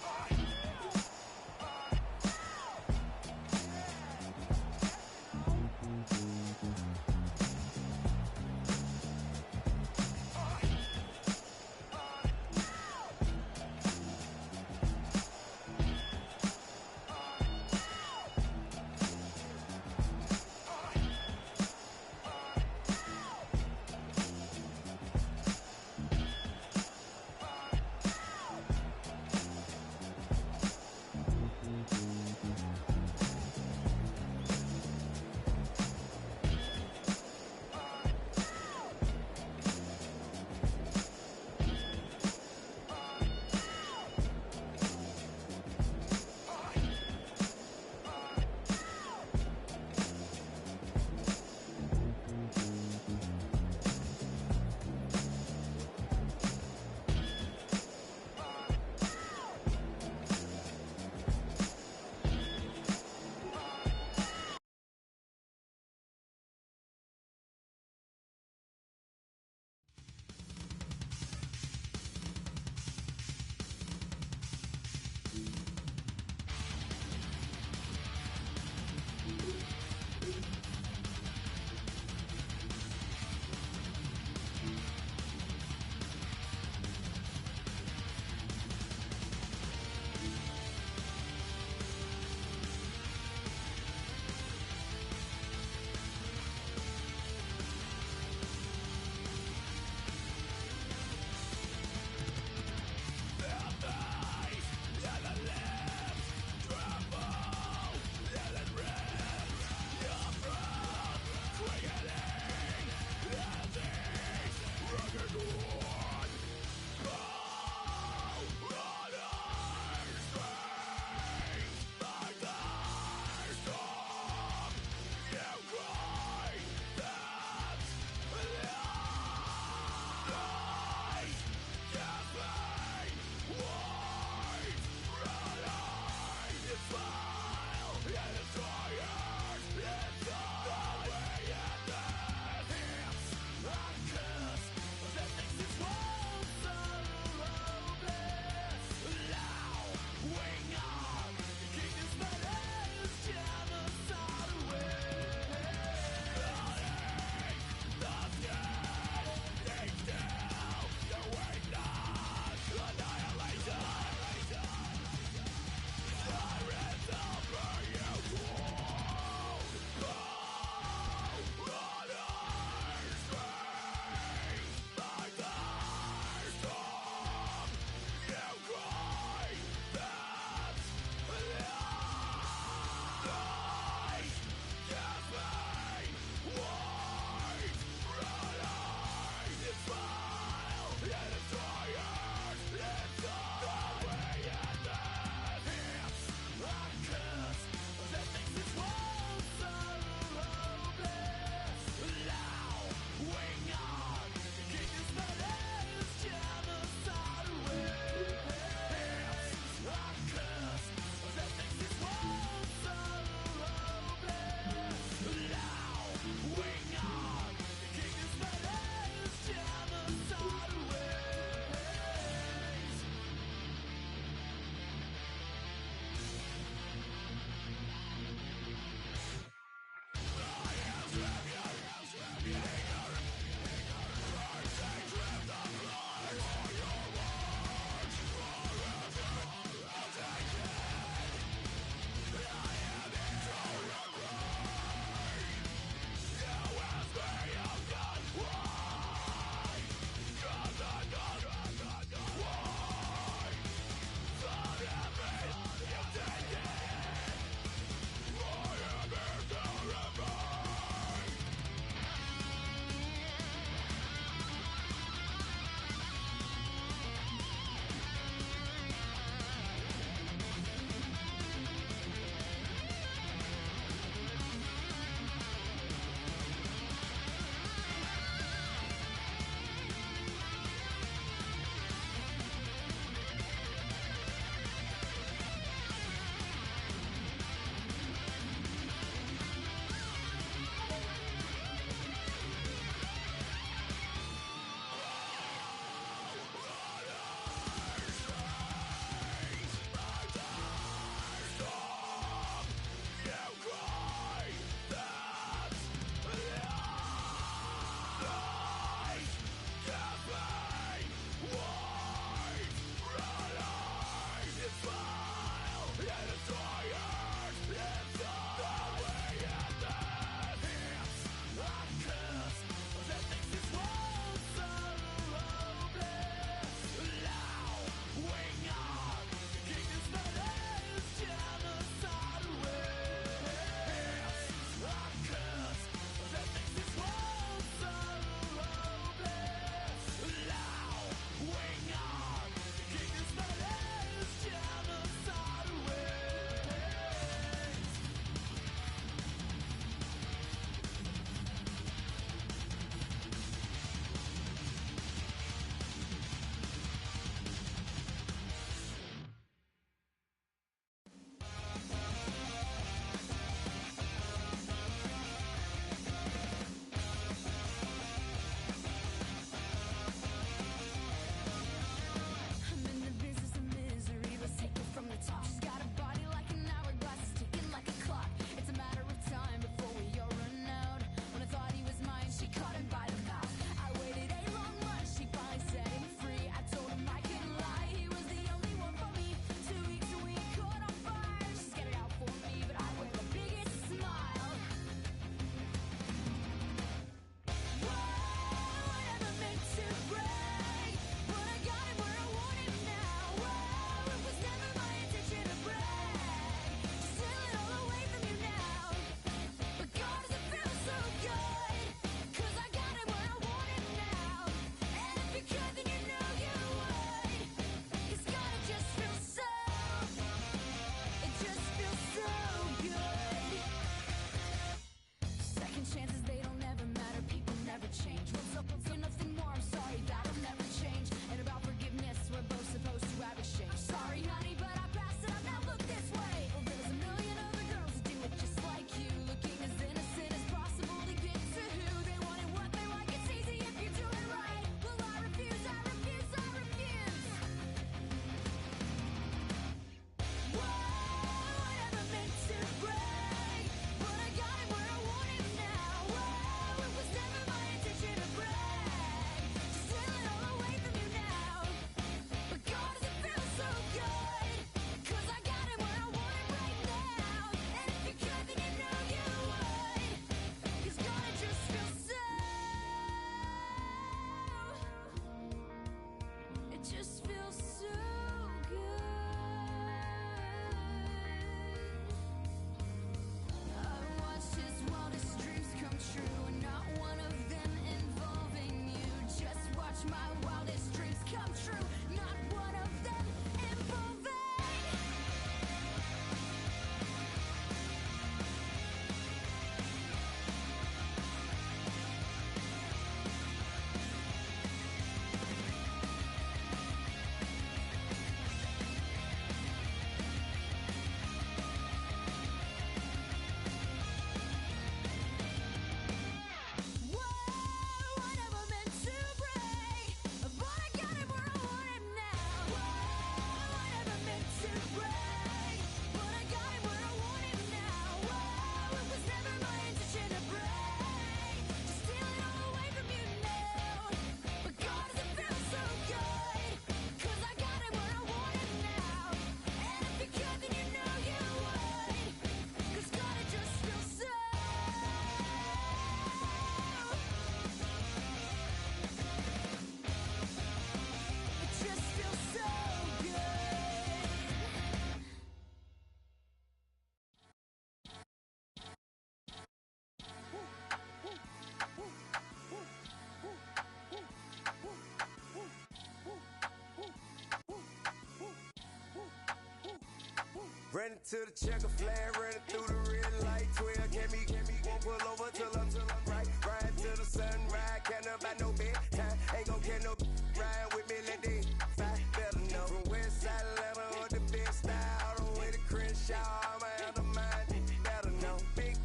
Speaker 5: Running to the checker flag, running through the red light. 12 can me, won't pull over till I'm right. Ride to the sunrise, can't about no bedtime. Ain't gon' get no ride with me, let they fight. Better know from West Side Atlanta or the big style, all the way to Crenshaw. I'ma have the mind, better know. Big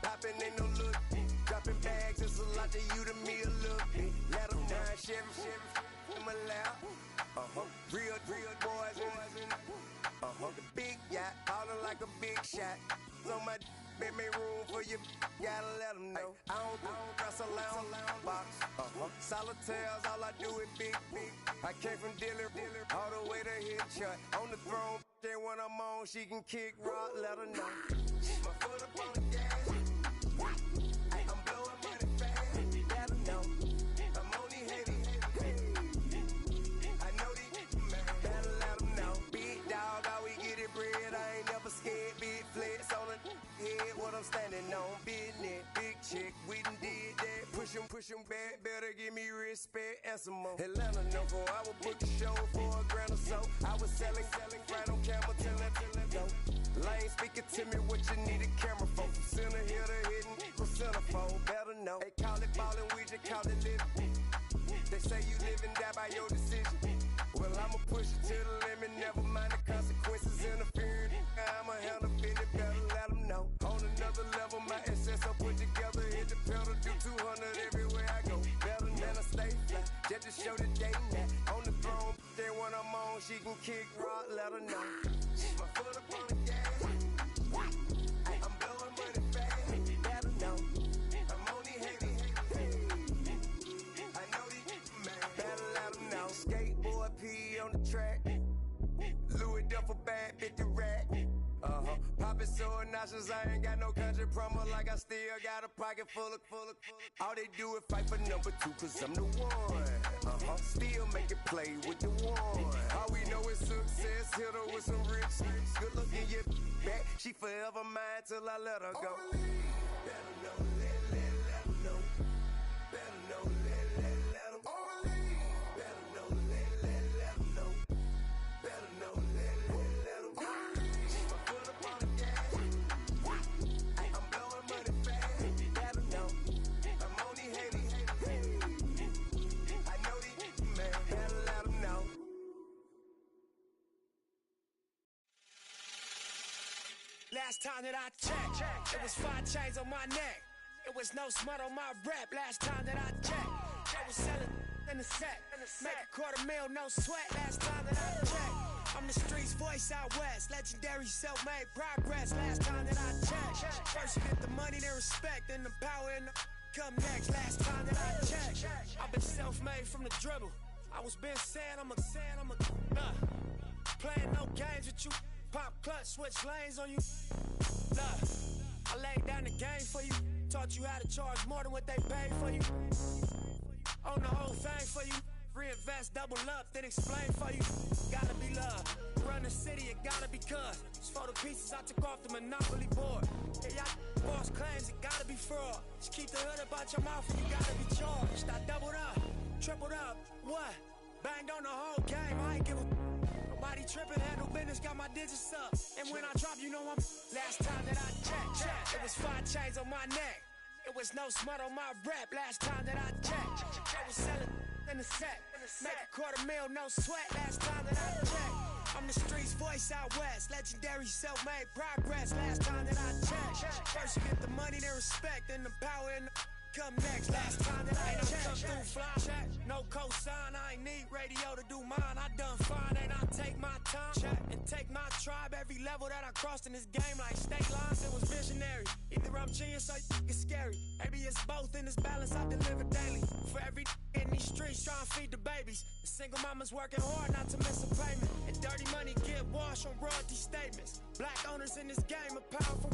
Speaker 5: poppin' ain't no look, dropping bags, it's a lot to you to me a little bit. Let them down, Chevy, in my lap. Real boys in the big yacht, ballin' like a big shot. On my make me room for you, gotta let them know. I don't dress a lounge box. Solitaires, all I do is big. I came from dealer, all the way to hit chart. On the throne, then when I'm on, she can kick rock, let her know. My foot up on the gas. I'm blowing money fast, let her know. I'm only hating. I know these man, better let them know. Big dog, how we get it bread. I ain't never scared. Big flex on the head, what I'm standing on. Business, big chick, we done did that. Push 'em back, better give me respect and some more. Atlanta know for I would book a show for $1,000 or so. I was selling right on camera till I go. Lane speaking to me what you need a camera for. From center here to hidden, from centerfold, better know. They call it ballin', we just call it living. They say you live and die by your decision. Well, I'ma push it to the limit, never mind the consequences interfering. I'ma handle business, better let them know. On another level, my SS I put together, hit the pedal, do 200 everywhere I go. Better than I stay fly, just to show the day now. On the throne, then when I'm on, she can kick rock, let her know. My foot up on the gas, I'm blowing money fast, better know. I'm only hating. I know these man, better let them know. Skateboard P on the track, Louis Duffel bag, 50 rack. Poppin' so nauseous, I ain't got no country promo, like I still got a pocket full of. All they do is fight for number 2, cause I'm the one. Still make it play with the one. All we know is success, hit her with some rich. Good looking, your back, she forever mine till I let her go. Better know, let them know. Better know, let them know. Better know, let them know. Better know, let them know. My foot up on the gas. I'm blowing money fast. Better know. I'm only hating. I know these man. Better let them know.
Speaker 6: Last time that I checked, it was 5 chains on my neck. It was no smut on my rap. Last time that I checked, I was selling in the set. Make a $250,000, no sweat. Last time that I checked, I'm the streets voice out west. Legendary self-made progress. Last time that I checked, first you get the money, then respect, then the power and the come next. Last time that I checked, I've been self-made from the dribble. I was been saying I'm a playing no games with you. Pop clutch, switch lanes on you. I laid down the game for you. Taught you how to charge more than what they paid for you. Own the whole thing for you. Reinvest, double up, then explain for you. Gotta be love. Run the city, it gotta be cuz. It's for the pieces I took off the Monopoly board. Yeah, y'all boss claims, it gotta be fraud. Just keep the hood about your mouth and you gotta be charged. I doubled up, tripled up, what? Banged on the whole game, I ain't give a nobody tripping, handle business, got my digits up. And when I drop, you know I'm last time that I checked, it was 5 chains on my neck. It was no smut on my rap. Last time that I checked, I was selling in the set. Make a $250,000, no sweat. Last time that I checked, I'm the streets voice out west. Legendary self-made progress. Last time that I checked, first you get the money, then respect, then the power and the come next. Last time that I checked, come through fly check, no cosign. I ain't need radio to do mine. I done fine, and I take my time check and take my tribe. Every level that I crossed in this game, like state lines, it was visionary. Either I'm genius or it's scary. Maybe it's both in this balance I deliver daily. For every in these streets trying to feed the babies. The single mama's working hard not to miss a payment. And dirty money get washed on royalty statements. Black owners in this game are powerful.